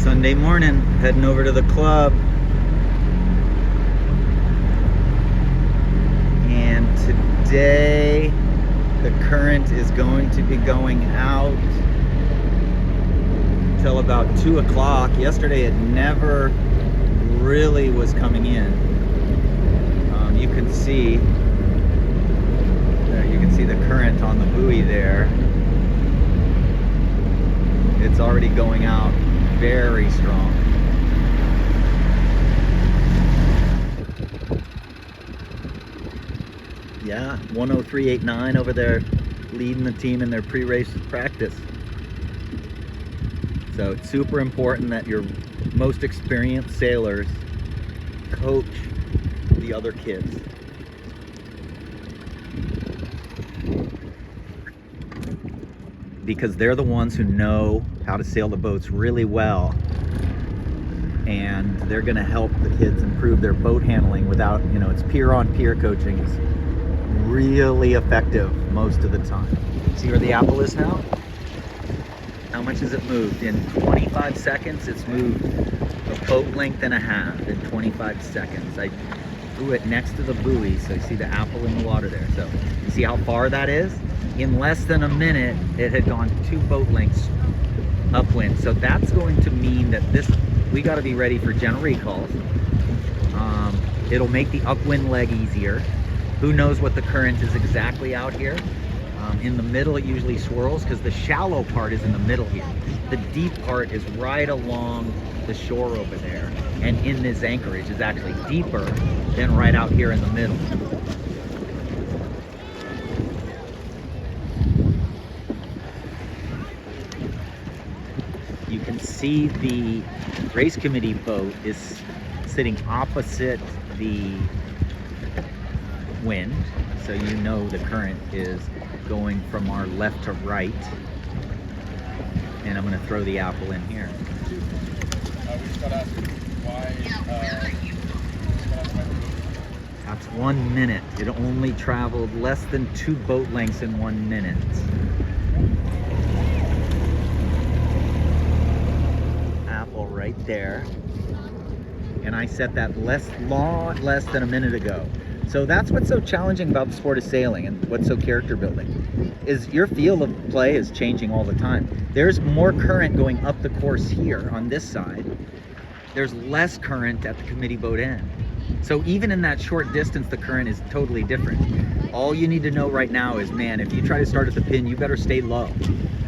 Sunday morning, heading over to the club. And today, the current is going to be going out till about 2 o'clock. Yesterday, it never really was coming in. You can see the current on the buoy there. It's already going out very strong. Yeah, 103.89 over there, leading the team in their pre-race practice. So it's super important that your most experienced sailors coach the other kids. Because they're the ones who know how to sail the boats really well, and they're going to help the kids improve their boat handling without, it's peer-on-peer coaching. It's really effective most of the time. See where the apple is now? How much has it moved? In 25 seconds, it's moved a boat length and a half in 25 seconds. I threw it next to the buoy, so you see the apple in the water there. So you see how far that is? In less than a minute, it had gone 2 boat lengths upwind. So that's going to mean that we got to be ready for general recalls. It'll make the upwind leg easier. Who knows what the current is exactly out here? In the middle, it usually swirls because the shallow part is in the middle here. The deep part is right along the shore over there. And in this anchorage is actually deeper than right out here in the middle. You can see the race committee boat is sitting opposite the wind, so you know the current is going from our left to right. And I'm going to throw the apple in here. That's 1 minute. It only traveled less than 2 boat lengths in 1 minute. Apple right there. And I set that less than a minute ago. So that's what's so challenging about the sport of sailing, and what's so character building, is your field of play is changing all the time. There's more current going up the course here on this side. There's less current at the committee boat end. So even in that short distance, the current is totally different. All you need to know right now is, man, if you try to start at the pin, you better stay low.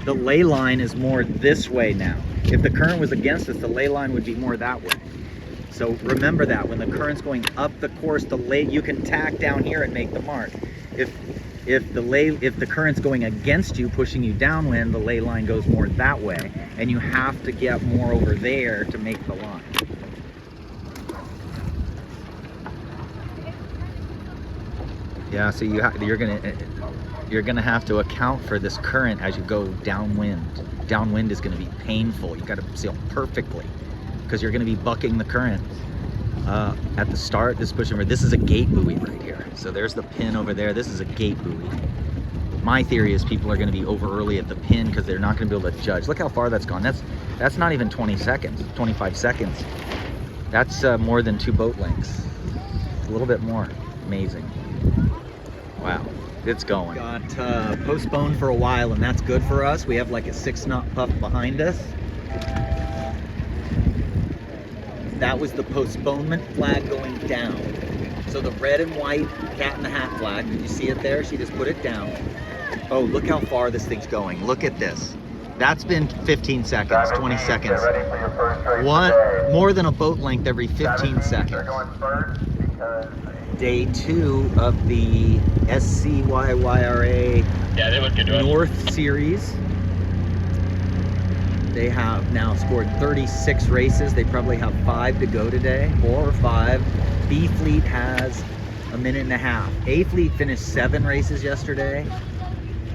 The ley line is more this way now. If the current was against us, the ley line would be more that way. So remember that when the current's going up the course, you can tack down here and make the mark. If the current's going against you, pushing you downwind, the ley line goes more that way, and you have to get more over there to make the line. Yeah, so you're gonna have to account for this current as you go downwind. Downwind is gonna be painful. You got to sail perfectly, because you're going to be bucking the current. At the start, this is a gate buoy right here. So there's the pin over there. This is a gate buoy. My theory is people are going to be over early at the pin because they're not going to be able to judge. Look how far that's gone. That's not even 20 seconds, 25 seconds. That's more than 2 boat lengths. A little bit more. Amazing. Wow, it's going. Got postponed for a while, and that's good for us. We have like a 6-knot puff behind us. That was the postponement flag going down. So the red and white cat in the hat flag, did you see it there? She just put it down. Oh, look how far this thing's going. Look at this. That's been 15 seconds, 20 seconds. More than a boat length every 15 seconds. Day 2 of the SCYYRA North Series. They have now scored 36 races. They probably have 5 to go today, 4 or 5. B Fleet has a minute and a half. A Fleet finished 7 races yesterday,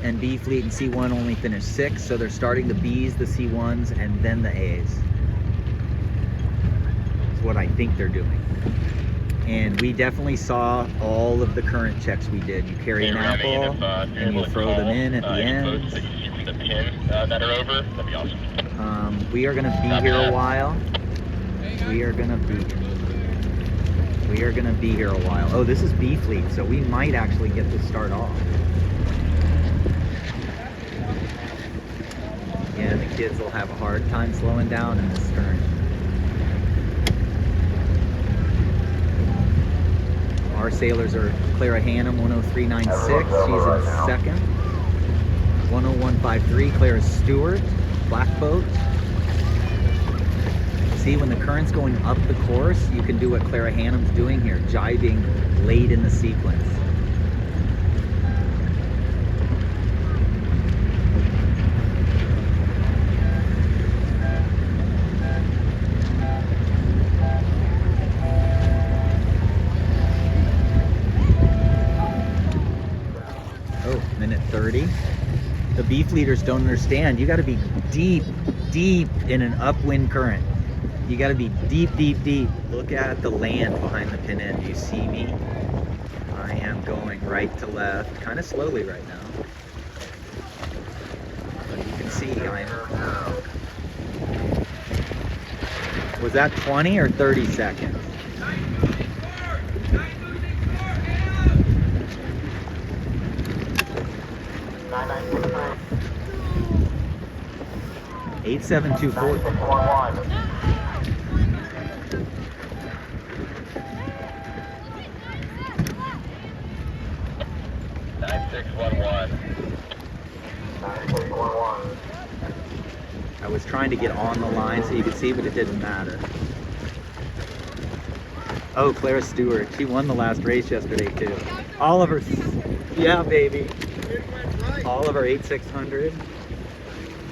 and B Fleet and C1 only finished 6. So they're starting the Bs, the C1s, and then the As. That's what I think they're doing. And we definitely saw all of the current checks we did. You carry an apple and you throw them in at the end. pin that are over, that'd be awesome. We are gonna be here a while. We are gonna be here a while. Oh, this is B fleet, so we might actually get to start off. Yeah, the kids will have a hard time slowing down in this turn. Our sailors are Clara Hannum, 103.96. She's in second. 101.53, Clara Stewart, black boat. See, when the current's going up the course, you can do what Clara Hannum's doing here, jibing late in the sequence. Oh, minute 30. The beef leaders don't understand. You got to be deep, deep in an upwind current. You got to be deep, deep, deep. Look at the land behind the pin end. Do you see me? I am going right to left, kind of slowly right now. But you can see Was that 20 or 30 seconds? Eight, 7, 2, 4. 9611. I was trying to get on the line so you could see, but it didn't matter. Oh, Clara Stewart. She won the last race yesterday, too. Oliver. Yeah, baby. Oliver, 8600.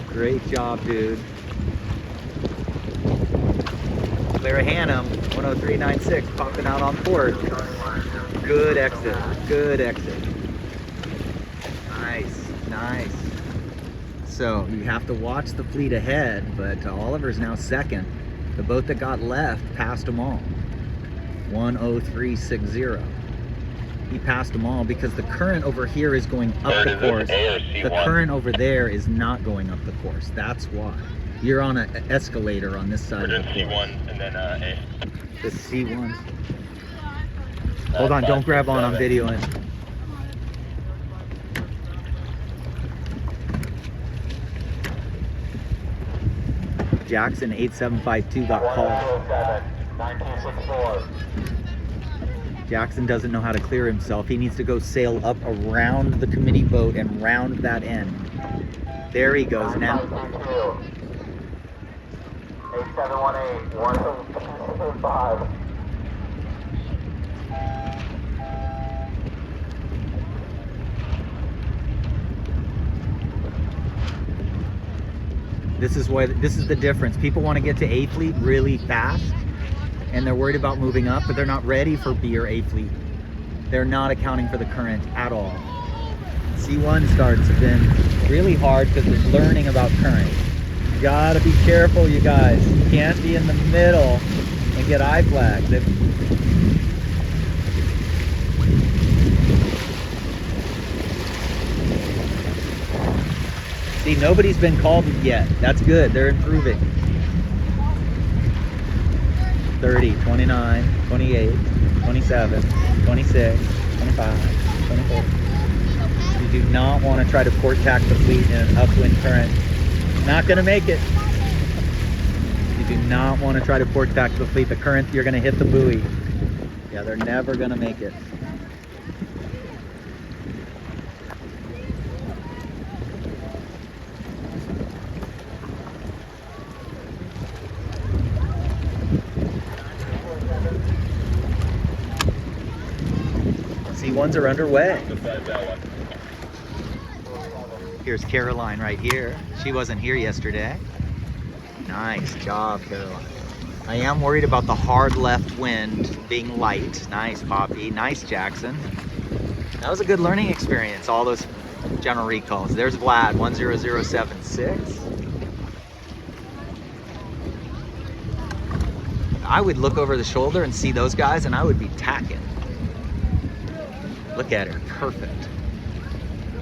Great job, dude. Clara Hannum, 103.96, popping out on fourth. Good exit. Good exit. Nice. Nice. So you have to watch the fleet ahead, but Oliver's now second. The boat that got left passed them all. 103.60. He passed them all because the current over here is going up the course. The current over there is not going up the course. That's why. You're on an escalator on this side of the course. C1 and then A. The C1. Hold on, don't grab on. I'm videoing. Jackson 8752 got called. 9264. Jackson doesn't know how to clear himself. He needs to go sail up around the committee boat and round that end. There he goes now. 8718 125. This is the difference. People want to get to A fleet really fast, and they're worried about moving up, but they're not ready for B or A fleet. They're not accounting for the current at all. C1 starts have been really hard because they're learning about current. You gotta be careful, you guys. You can't be in the middle and get eye flagged. See, nobody's been called yet. That's good. They're improving. 30, 29, 28, 27, 26, 25, 24. You do not want to try to port tack the fleet in an upwind current. Not going to make it. You do not want to try to port tack the fleet. The current, you're going to hit the buoy. Yeah, they're never going to make it. C1s are underway. Here's Caroline right here. She wasn't here yesterday. Nice job, Caroline. I am worried about the hard left wind being light. Nice, Poppy. Nice, Jackson. That was a good learning experience, all those general recalls. There's Vlad, 10076. I would look over the shoulder and see those guys, and I would be tacking. Look at her, perfect.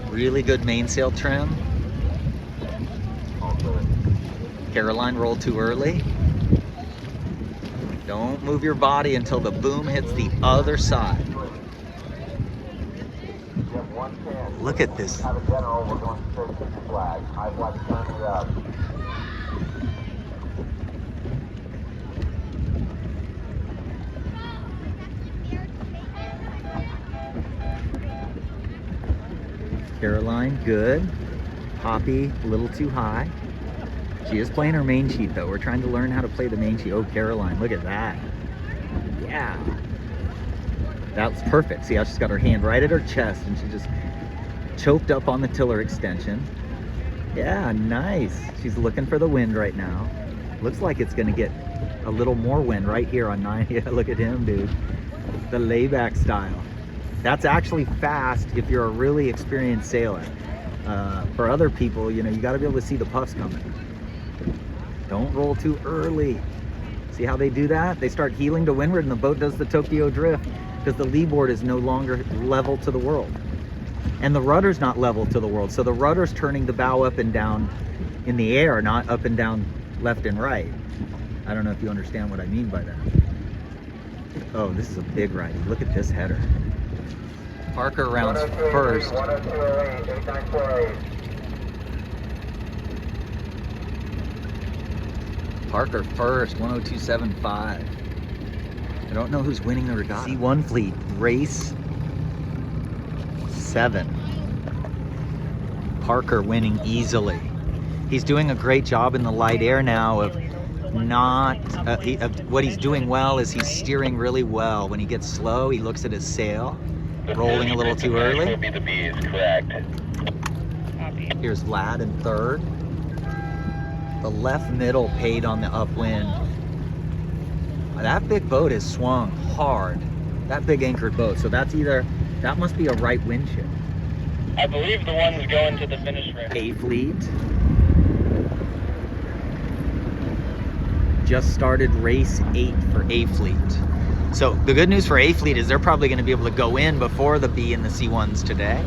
Really good mainsail trim. Caroline, roll too early. Don't move your body until the boom hits the other side. Look at this. Have a general, we're going straight to the flag. High flag turning up. Caroline, good. Poppy, a little too high. She is playing her main sheet though. We're trying to learn how to play the main sheet. Oh, Caroline, look at that. Yeah. That's perfect. See how she's got her hand right at her chest and she just choked up on the tiller extension. Yeah, nice. She's looking for the wind right now. Looks like it's gonna get a little more wind right here on 9. Yeah, look at him, dude. The layback style. That's actually fast if you're a really experienced sailor. For other people, you know, you gotta be able to see the puffs coming. Don't roll too early. See how they do that? They start heeling to windward and the boat does the Tokyo drift because the lee board is no longer level to the world. And the rudder's not level to the world. So the rudder's turning the bow up and down in the air, not up and down left and right. I don't know if you understand what I mean by that. Oh, this is a big righty. Look at this header. Parker rounds first. 102.08, 8948. Parker first, 102.75. I don't know who's winning the regatta. C1 fleet, race 7. Parker winning easily. He's doing a great job in the light air now of not, what he's doing well is he's steering really well. When he gets slow, he looks at his sail, rolling a little too early. The B is correct. Here's Vlad in third. The left middle paid on the upwind. That big boat is swung hard. That big anchored boat. So that's either, that must be a right wind shift. I believe the one's going to the finish ring. A fleet. Just started race 8 for A fleet. So the good news for A fleet is they're probably going to be able to go in before the B and the C1s today.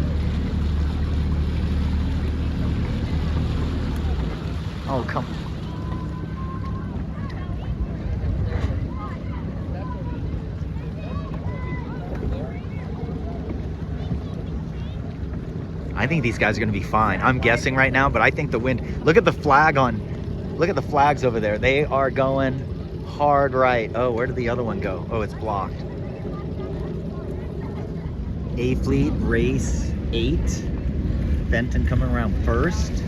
Oh, come on. I think these guys are going to be fine. I'm guessing right now, but I think the wind, look at the flag look at the flags over there. They are going hard right. Oh, where did the other one go? Oh, it's blocked. A fleet, race 8. Fenton coming around first.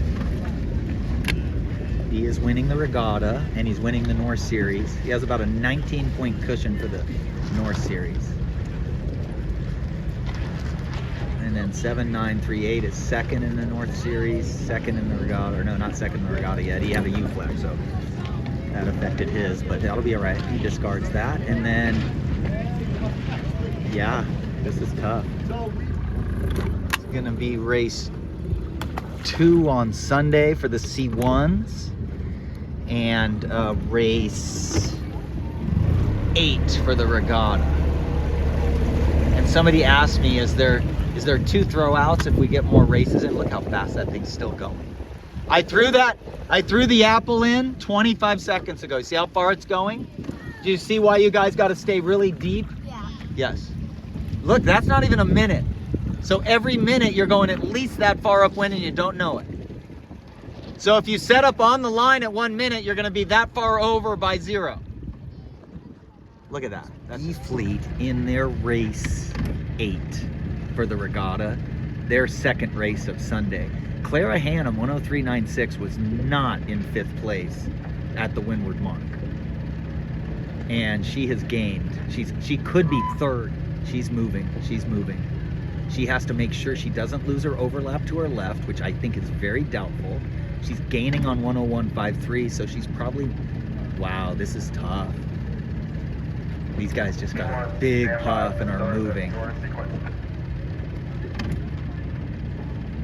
He is winning the regatta and he's winning the North Series. He has about a 19-point cushion for the North Series. And then 7938 is second in the North Series, second in the regatta, or no, not second in the regatta yet. He had a U flag, so that affected his, but that'll be all right. He discards that. And then, yeah, this is tough. It's gonna be race 2 on Sunday for the C1s. And race 8 for the regatta. And somebody asked me, is there 2 throwouts if we get more races in? Look how fast that thing's still going. I threw the apple in 25 seconds ago. See how far it's going? Do you see why you guys got to stay really deep? Yeah. Yes. Look, that's not even a minute. So every minute you're going at least that far upwind and you don't know it. So if you set up on the line at 1 minute, you're going to be that far over by 0. Look at that. That's E fleet in their race 8 for the regatta, their second race of Sunday. Clara Hannum, 103.96, was not in 5th place at the windward mark. And she has gained. She could be 3rd. She's moving. She's moving. She has to make sure she doesn't lose her overlap to her left, which I think is very doubtful. She's gaining on 101.53, so she's probably, wow, this is tough. These guys just got a big puff and are moving.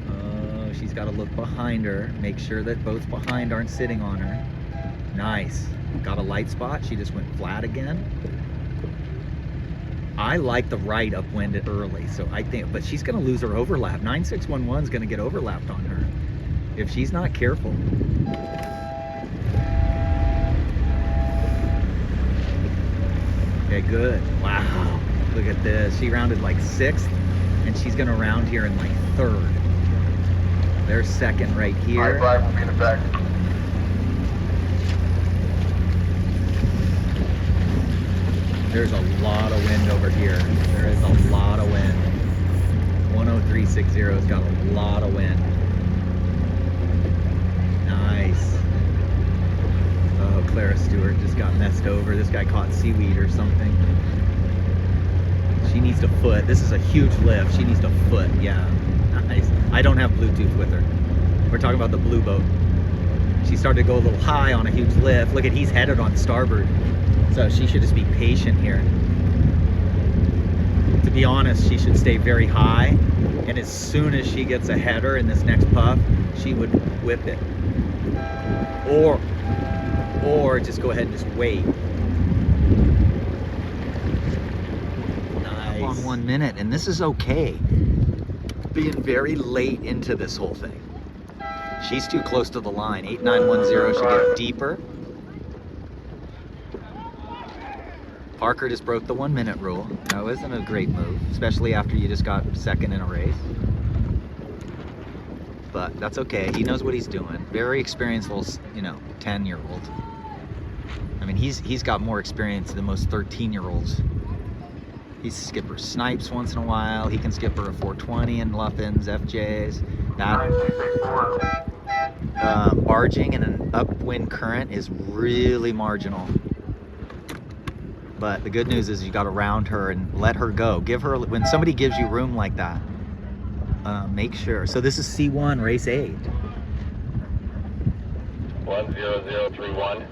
Oh, she's got to look behind her, make sure that boats behind aren't sitting on her. Nice. Got a light spot. She just went flat again. I like the right upwind early, so I think, but she's going to lose her overlap. 9611 is going to get overlapped on her if she's not careful. Okay, good. Wow. Look at this. She rounded like 6th, and she's gonna round here in like 3rd. There's 2nd right here. I-5 will be in effect. There's a lot of wind over here. There is a lot of wind. 10360 has got a lot of wind. Nice. Oh, Clara Stewart just got messed over. This guy caught seaweed or something. She needs to foot. This is a huge lift. She needs to foot. Yeah. Nice. I don't have Bluetooth with her. We're talking about the blue boat. She started to go a little high on a huge lift. Look at, he's headed on starboard. So she should just be patient here. To be honest, she should stay very high. And as soon as she gets a header in this next puff, she would whip it. Or just go ahead and just wait. Nice. On 1 minute, and this is okay. Being very late into this whole thing. She's too close to the line. 8910 should get deeper. Parker just broke the 1 minute rule. That wasn't a great move, especially after you just got 2nd in a race. But that's okay. He knows what he's doing. Very experienced little, 10-year-old. I mean, he's got more experience than most 13-year-olds. He's skipper snipes once in a while. He can skipper a 420 in Luffins, FJs. That barging in an upwind current is really marginal. But the good news is you got to round her and let her go. Give her, when somebody gives you room like that, make sure. So this is C1, race 8. 10031.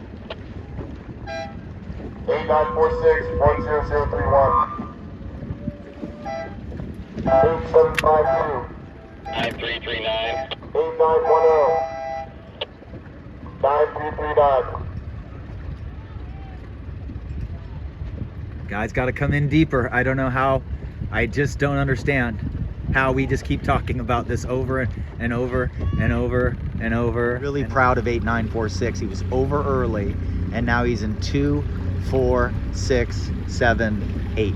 8946 10031. 8752. 9339. 8910. 9339. Guys got to come in deeper. I don't know how. I just don't understand how we just keep talking about this over and over and over and over. Really proud of 8946. He was over early, and now he's in 2, 4, 6, 7, 8.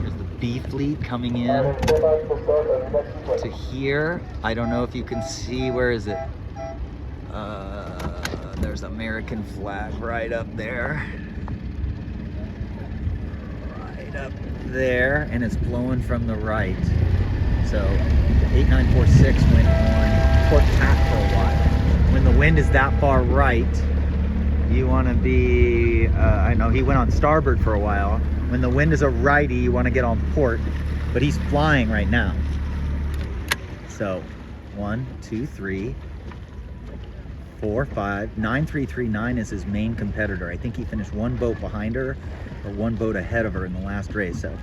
There's the B fleet coming in to here. I don't know if you can see, where is it? There's American flag right up there. Right up there, and it's blowing from the right. So 8946 went on port tack for a while. When the wind is that far right, you want to be, I know he went on starboard for a while. When the wind is a righty, you want to get on port, but he's flying right now. So 1, 2, 3, 4, 5, 9339 is his main competitor. I think he finished 1 boat behind her or 1 boat ahead of her in the last race. So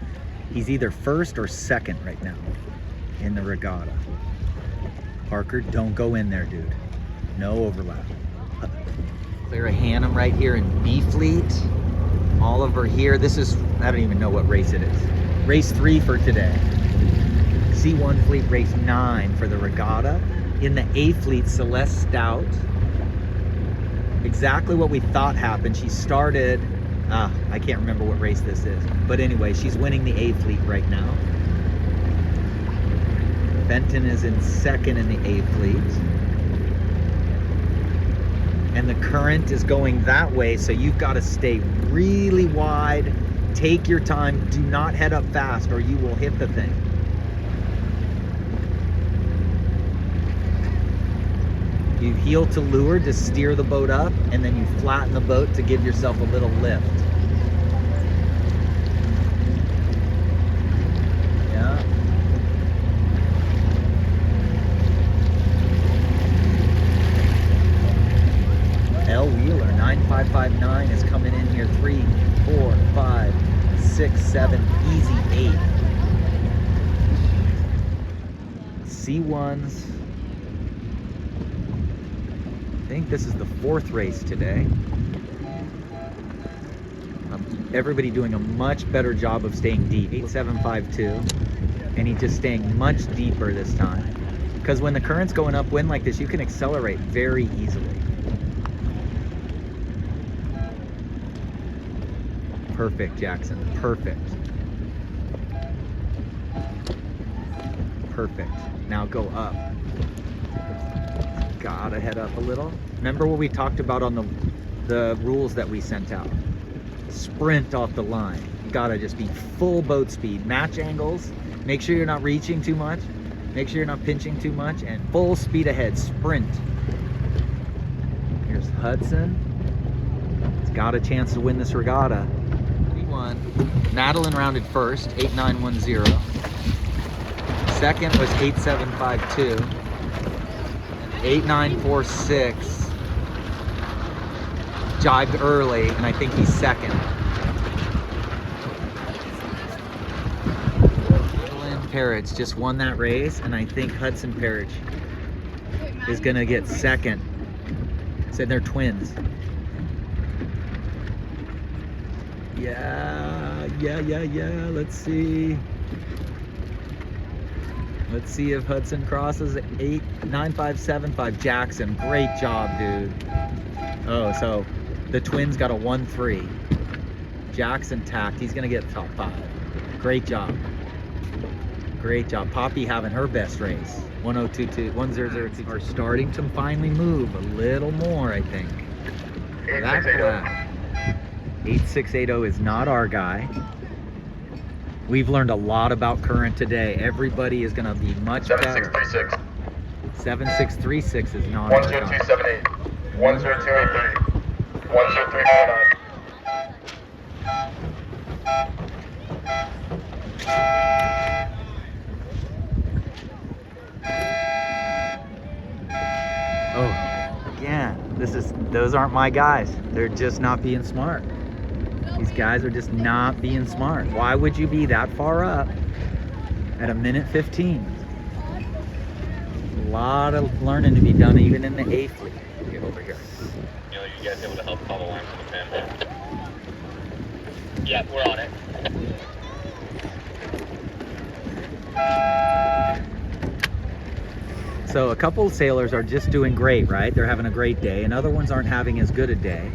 he's either 1st or 2nd right now in the regatta. Parker, don't go in there, dude. No overlap. Clara Hannum right here in B fleet. Oliver here. This is, I don't even know what race it is. Race 3 for today. C1 fleet race 9 for the regatta. In the A fleet, Celeste Stout. Exactly what we thought happened. She started, I can't remember what race this is. But anyway, she's winning the A fleet right now. Fenton is in 2nd in the A fleet. And the current is going that way, so you've got to stay really wide. Take your time. Do not head up fast or you will hit the thing. You heel to leeward to steer the boat up, and then you flatten the boat to give yourself a little lift. Yeah. L Wheeler 9559 is coming in here. 3, 4, 5, 6, 7, easy 8. C1s. I think this is the 4th race today. Everybody doing a much better job of staying deep. 8752, and he's just staying much deeper this time. Because when the current's going upwind like this, you can accelerate very easily. Perfect, Jackson. Perfect. Perfect. Now go up. Gotta head up a little. Remember what we talked about on the rules that we sent out? Sprint off the line. You gotta just be full boat speed. Match angles. Make sure you're not reaching too much. Make sure you're not pinching too much. And full speed ahead. Sprint. Here's Hudson. He's got a chance to win this regatta. He won. Madeline rounded first, 8.910. Second was 8.752. 8.946. Jived early, and I think he's second. Madeline Parrish just won that race, and I think Hudson Parrish is gonna get second. Said they're twins. Yeah. Let's see. Let's see if Hudson crosses 8.9575. Jackson, great job, dude. Oh, so the twins got a 1-3. Jackson tacked. He's gonna get top 5. Great job. Great job. Poppy having her best race. 1002. Are starting to finally move a little more, I think. That flag. 8680 is not our guy. We've learned a lot about current today. Everybody is going to be much better. 7636. 7636 is not our guy. 10278. 10283. 10349. Oh, again, those aren't my guys. They're just not being smart. These guys are just not being smart. Why would you be that far up at 1:15? A lot of learning to be done even in the A fleet. Get over here. You know, you guys able to help call the line for the fan there? Yeah, we're on it. So a couple sailors are just doing great, right? They're having a great day, and other ones aren't having as good a day.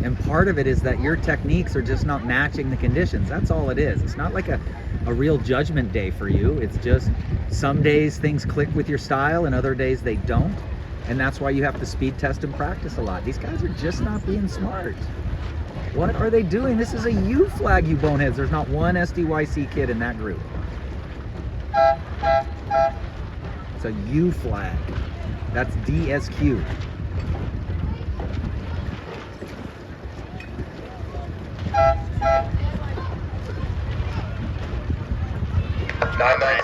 And part of it is that your techniques are just not matching the conditions. That's all it is. It's not like a real judgment day for you. It's just some days things click with your style and other days they don't. And that's why you have to speed test and practice a lot. These guys are just not being smart. What are they doing? This is a U flag, you boneheads. There's not one SDYC kid in that group. It's a U flag. That's DSQ. Nice.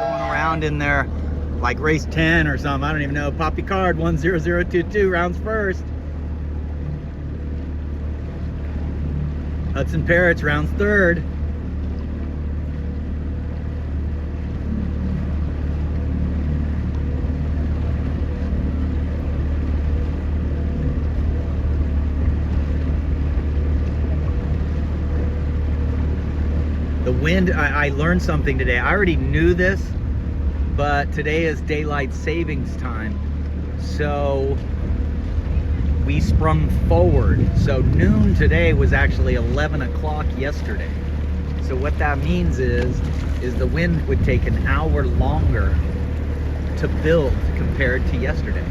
Going around in there like race 10 or something. I don't even know. Poppy card 10022 rounds first. Hudson Parrish rounds third. The wind, I learned something today. I already knew this, but today is daylight savings time. So we sprung forward. So noon today was actually 11 o'clock yesterday. So what that means is the wind would take an hour longer to build compared to yesterday.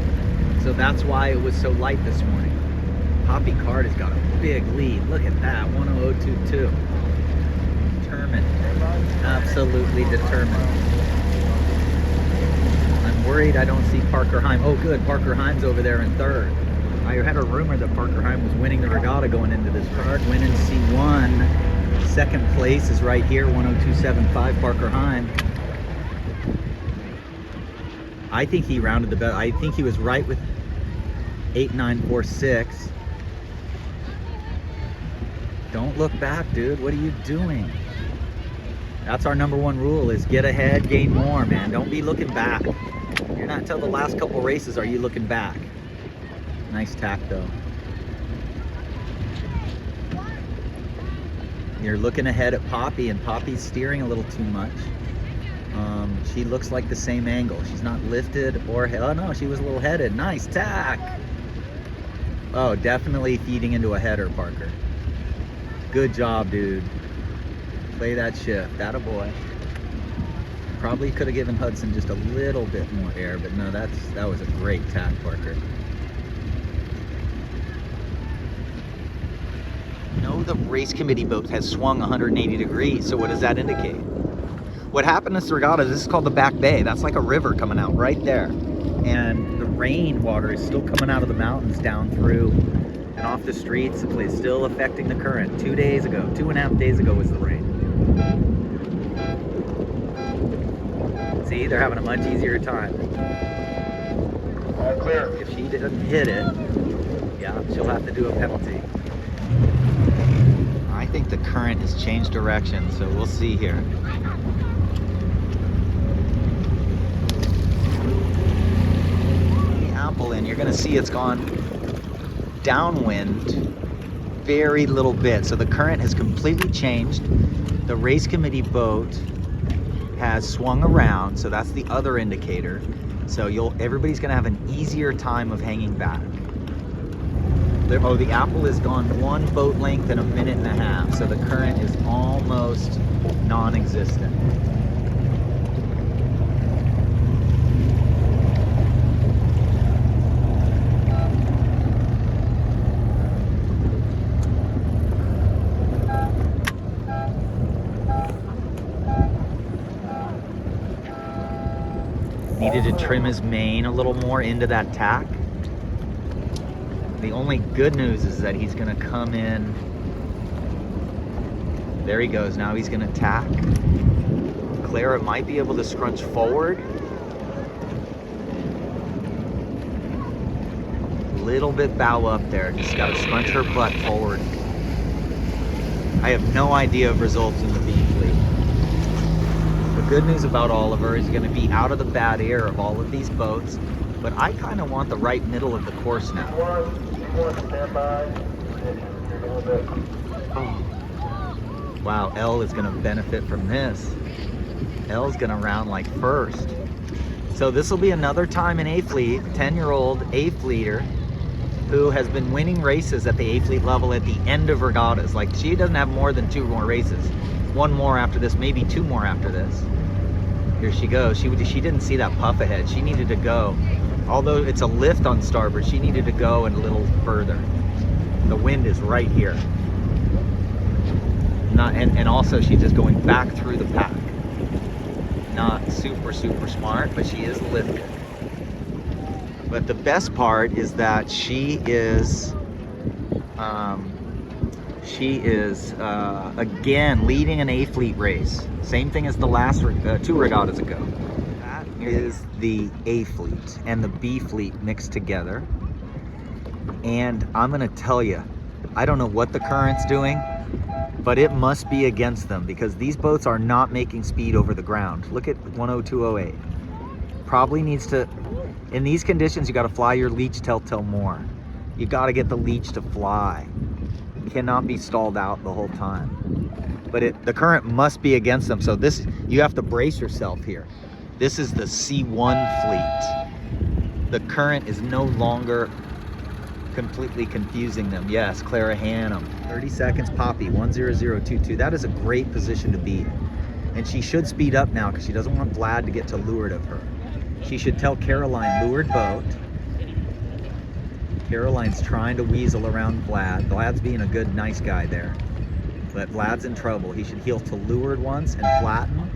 So that's why it was so light this morning. Poppy Card has got a big lead. Look at that, 10022. Determined, absolutely determined. I'm worried I don't see Parker Heim. Oh good, Parker Heim's over there in third. I had a rumor that Parker Heim was winning the regatta going into this card. Winning C1. Second place is right here, 10275 Parker Heim. I think he rounded the best. I think he was right with 8946. Don't look back, dude. What are you doing? That's our number one rule, is get ahead, gain more, man. Don't be looking back. You're not until the last couple races are you looking back. Nice tack though. You're looking ahead at Poppy, and Poppy's steering a little too much. She looks like the same angle. She's not lifted or, oh no, she was a little headed. Nice tack. Oh, definitely feeding into a header, Parker. Good job, dude. Play that shift. Atta boy. Probably could have given Hudson just a little bit more air, but no, that was a great tack, Parker. No, the race committee boat has swung 180 degrees, so what does that indicate? What happened in this regatta, this is called the Back Bay. That's like a river coming out right there. And the rain water is still coming out of the mountains down through and off the streets. It's still affecting the current. 2 days ago, 2.5 days ago was the rain. See, they're having a much easier time. All clear. If she doesn't hit it, yeah, she'll have to do a penalty. I think the current has changed direction, so we'll see here. And you're going to see it's gone downwind very little bit, so the current has completely changed. The race committee boat has swung around, so that's the other indicator. So everybody's going to have an easier time of hanging back. Oh, the apple is gone 1 boat length in 1.5 minutes, so the current is almost non-existent. Needed to trim his mane a little more into that tack. The only good news is that he's gonna come in. There he goes, now he's gonna tack. Clara might be able to scrunch forward. Little bit bow up there, just gotta scrunch her butt forward. I have no idea of results in the B fleet. The good news about Oliver is going to be out of the bad air of all of these boats, but I kind of want the right middle of the course now. Stand by. Oh. Wow, L is going to benefit from this. L is going to round like first. So this will be another time in A fleet, 10-year-old A fleeter who has been winning races at the A fleet level at the end of regattas. Like, she doesn't have more than 2 more races. 1 more after this, maybe 2 more after this. Here she goes. She didn't see that puff ahead. She needed to go. Although it's a lift on starboard, she needed to go and a little further. The wind is right here. And also she's just going back through the pack. Not super smart, but she is lifted. But the best part is that she is again leading an A fleet race. Same thing as the last 2 regattas ago. That is the A fleet and the B fleet mixed together. And I'm gonna tell you, I don't know what the current's doing, but it must be against them because these boats are not making speed over the ground. Look at 10208. Probably needs to, in these conditions, you got to fly your leech telltale more. You got to get the leech to fly. Cannot be stalled out the whole time. But the current must be against them. So this, you have to brace yourself here. This is the C1 fleet. The current is no longer completely confusing them. Yes, Clara Hannum. 30 seconds, Poppy, 10022. That is a great position to be. And she should speed up now because she doesn't want Vlad to get to leeward of her. She should tell Caroline, leeward boat. Caroline's trying to weasel around Vlad. Vlad's being a good, nice guy there. But Vlad's in trouble. He should heel to leeward once and flatten.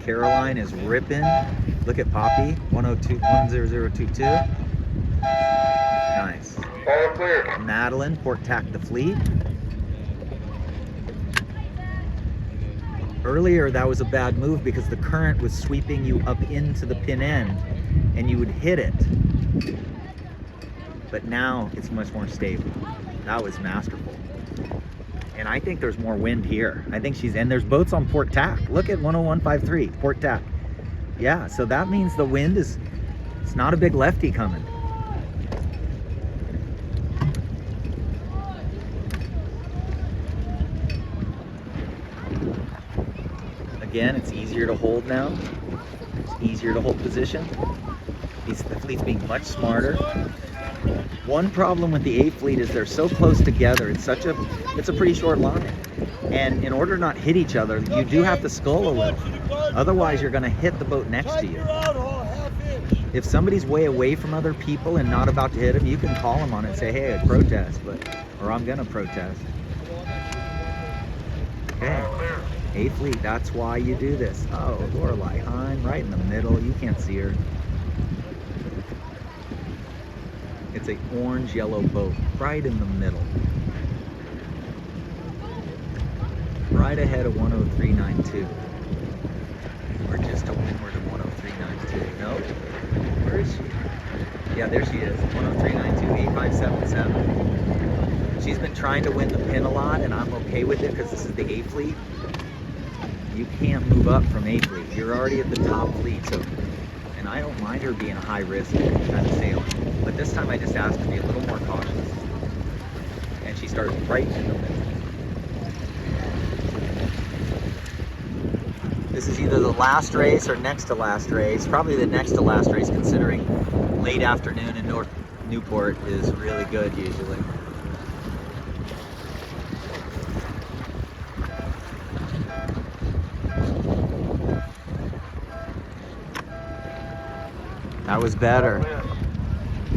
Caroline is ripping. Look at Poppy, 10022. Nice. All clear. Madeline, port tack the fleet. Earlier, that was a bad move because the current was sweeping you up into the pin end and you would hit it. But now it's much more stable. That was masterful. And I think there's more wind here. I think and there's boats on port tack. Look at 10153, port tack. Yeah, so that means the wind it's not a big lefty coming. again, it's easier to hold now. It's easier to hold position. The fleet's being much smarter. One problem with the A fleet is they're so close together. It's a pretty short line. And in order to not hit each other, you do have to scull a little. Otherwise, you're going to hit the boat next to you. If somebody's way away from other people and not about to hit them, you can call them on it and say, hey, I protest, or I'm going to protest. Okay. A fleet, that's why you do this. Oh, Lorelei Hine, right in the middle. You can't see her. It's an orange-yellow boat, right in the middle. Right ahead of 103.92. Or just to windward of 103.92. Nope. Where is she? Yeah, there she is. 103.92, 8577. She's been trying to win the pin a lot, and I'm okay with it because this is the A fleet. You can't move up from A fleet. You're already at the top fleet, so. And I don't mind her being a high risk kind of sailing. But this time I just asked her to be a little more cautious. And she started right in the middle. This is either the last race or next to last race. Probably the next to last race, considering late afternoon in North Newport is really good usually. That was better.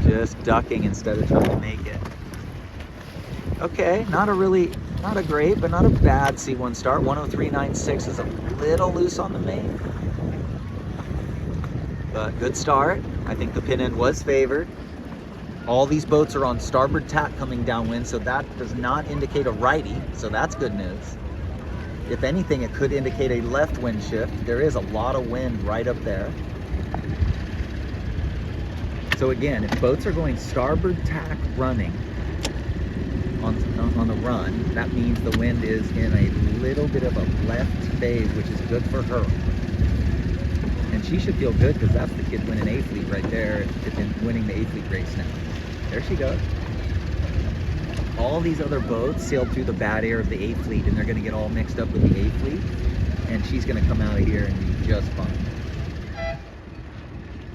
Just ducking instead of trying to make it. Okay, not a great, but not a bad C1 start. 103.96 is a little loose on the main. But good start. I think the pin end was favored. All these boats are on starboard tack coming downwind, so that does not indicate a righty, so that's good news. If anything, it could indicate a left wind shift. There is a lot of wind right up there. So again, if boats are going starboard tack running on the run, that means the wind is in a little bit of a left phase, which is good for her. And she should feel good because that's the kid winning A fleet right there, winning the A fleet race now. There she goes. All these other boats sailed through the bad air of the A fleet, and they're going to get all mixed up with the A fleet, and she's going to come out of here and be just fine.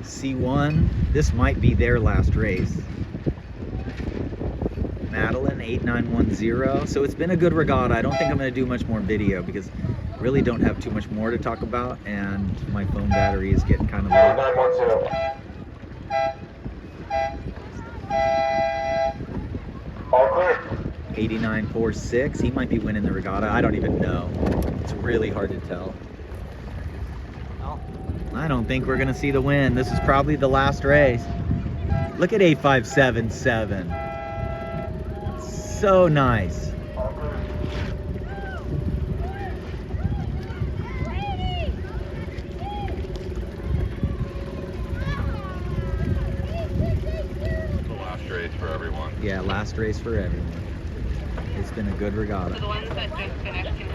C1, this might be their last race. Madeline 8910. So it's been a good regatta. I don't think I'm going to do much more video because I really don't have too much more to talk about, and my phone battery is getting kind of low. 910. All clear. 8946. He might be winning the regatta. I don't even know. It's really hard to tell. I don't think we're gonna see the win. This is probably the last race. Look at 8577. So nice. The last race for everyone. Yeah, last race for everyone. It's been a good regatta. So the ones that just finished can head